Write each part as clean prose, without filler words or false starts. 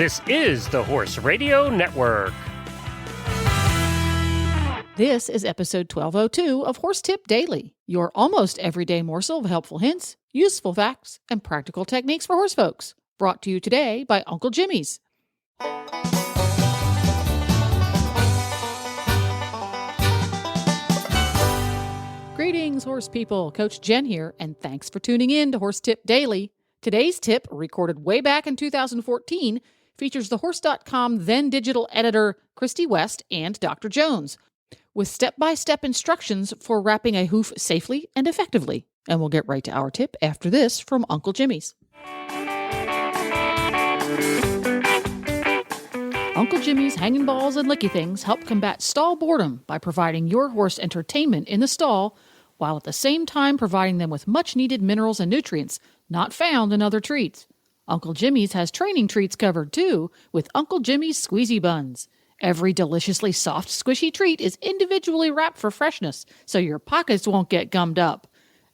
This is the Horse Radio Network. This is episode 1202 of Horse Tip Daily, your almost everyday morsel of helpful hints, useful facts, and practical techniques for horse folks. Brought to you today by Uncle Jimmy's. Greetings, horse people. Coach Jen here, and thanks for tuning in to Horse Tip Daily. Today's tip, recorded way back in 2014, features the Horse.com then digital editor Christy West and Dr. Jones, with step-by-step instructions for wrapping a hoof safely and effectively. And we'll get right to our tip after this from Uncle Jimmy's. Uncle Jimmy's hanging balls and licky things help combat stall boredom by providing your horse entertainment in the stall, while at the same time providing them with much-needed minerals and nutrients not found in other treats. Uncle Jimmy's has training treats covered, too, with Uncle Jimmy's Squeezy Buns. Every deliciously soft, squishy treat is individually wrapped for freshness, so your pockets won't get gummed up.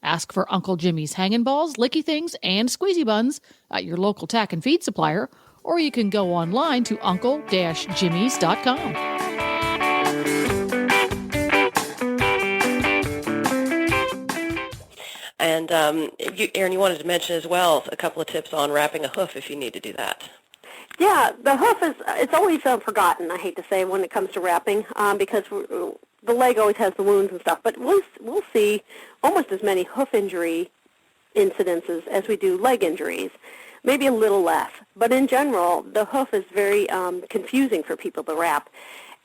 Ask for Uncle Jimmy's hanging balls, licky things, and squeezy buns at your local tack and feed supplier, or you can go online to uncle-jimmys.com. And Erin, you wanted to mention as well a couple of tips on wrapping a hoof if you need to do that. Yeah, the hoof it's always forgotten, I hate to say, when it comes to wrapping, because the leg always has the wounds and stuff. But we'll see almost as many hoof injury incidences as we do leg injuries, maybe a little less. But in general, the hoof is very confusing for people to wrap.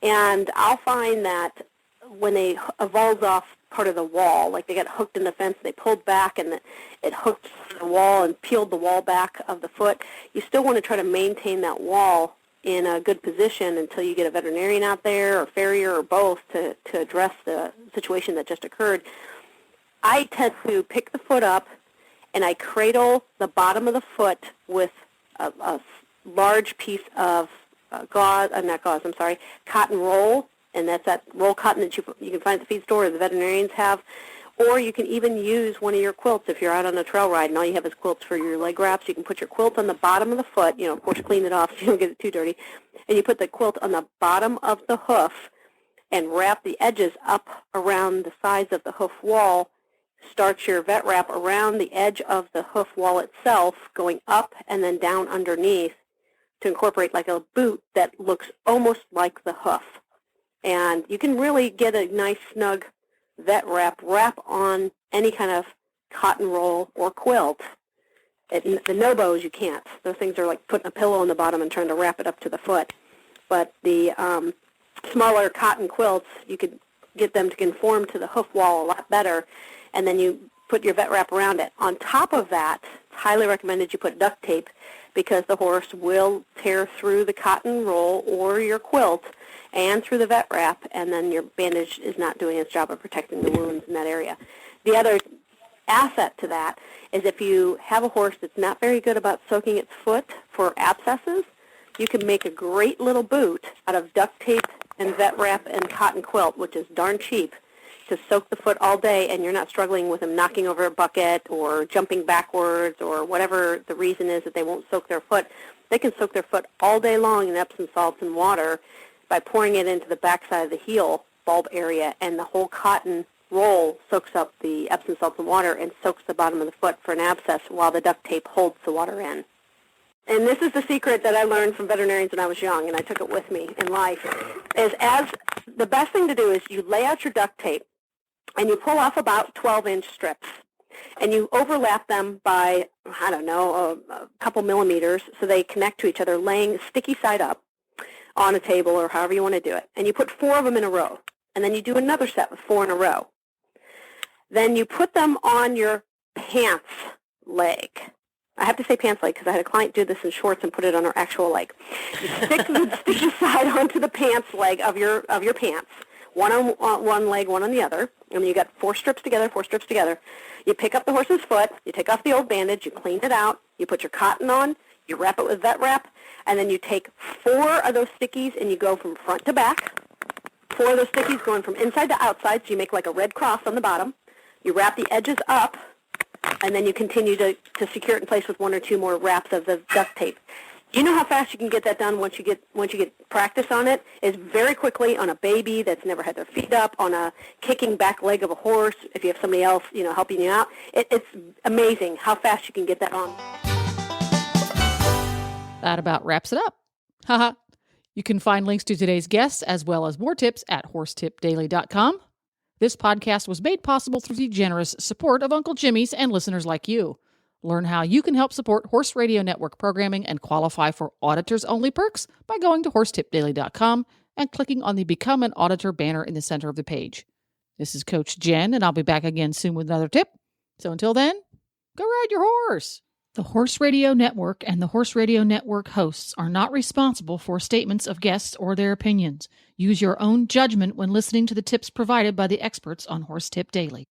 And I'll find that when they evolve off part of the wall, like they got hooked in the fence, they pulled back and it hooked the wall and peeled the wall back of the foot, you still want to try to maintain that wall in a good position until you get a veterinarian out there or farrier or both to address the situation that just occurred. I tend to pick the foot up and I cradle the bottom of the foot with a large piece of cotton roll, and that's that roll cotton that you can find at the feed store or the veterinarians have. Or you can even use one of your quilts if you're out on a trail ride and all you have is quilts for your leg wraps. You can put your quilt on the bottom of the foot, of course clean it off so you don't get it too dirty, and you put the quilt on the bottom of the hoof and wrap the edges up around the sides of the hoof wall. Start your vet wrap around the edge of the hoof wall itself, going up and then down underneath to incorporate like a boot that looks almost like the hoof. And you can really get a nice snug vet wrap on any kind of cotton roll or quilt. The Nobos you can't. Those things are like putting a pillow on the bottom and trying to wrap it up to the foot. But the smaller cotton quilts, you could get them to conform to the hoof wall a lot better, and then you put your vet wrap around it. On top of that, it's highly recommended you put duct tape because the horse will tear through the cotton roll or your quilt and through the vet wrap, and then your bandage is not doing its job of protecting the wounds in that area. The other asset to that is if you have a horse that's not very good about soaking its foot for abscesses, you can make a great little boot out of duct tape and vet wrap and cotton quilt, which is darn cheap, to soak the foot all day, and you're not struggling with them knocking over a bucket or jumping backwards or whatever the reason is that they won't soak their foot. They can soak their foot all day long in Epsom salts and water by pouring it into the backside of the heel bulb area, and the whole cotton roll soaks up the Epsom salts and water and soaks the bottom of the foot for an abscess while the duct tape holds the water in. And this is the secret that I learned from veterinarians when I was young, and I took it with me in life, is the best thing to do is you lay out your duct tape and you pull off about 12-inch strips, and you overlap them by, a couple millimeters so they connect to each other, laying sticky side up on a table or however you want to do it. And you put 4 of them in a row, and then you do another set with 4 in a row. Then you put them on your pants leg. I have to say pants leg because I had a client do this in shorts and put it on her actual leg. You stick the sticky side onto the pants leg of your pants, one on one leg, one on the other, and you got 4 strips together, 4 strips together. You pick up the horse's foot, you take off the old bandage, you clean it out, you put your cotton on, you wrap it with vet wrap, and then you take 4 of those stickies and you go from front to back. 4 of those stickies going from inside to outside, so you make like a red cross on the bottom. You wrap the edges up, and then you continue to secure it in place with 1 or 2 more wraps of the duct tape. You know how fast you can get that done once you get practice on it? Is very quickly on a baby that's never had their feet up, on a kicking back leg of a horse, if you have somebody else, helping you out. It's amazing how fast you can get that on. That about wraps it up. Haha. You can find links to today's guests as well as more tips at horsetipdaily.com. This podcast was made possible through the generous support of Uncle Jimmy's and listeners like you. Learn how you can help support Horse Radio Network programming and qualify for auditors-only perks by going to horsetipdaily.com and clicking on the Become an Auditor banner in the center of the page. This is Coach Jen, and I'll be back again soon with another tip. So until then, go ride your horse. The Horse Radio Network and the Horse Radio Network hosts are not responsible for statements of guests or their opinions. Use your own judgment when listening to the tips provided by the experts on Horse Tip Daily.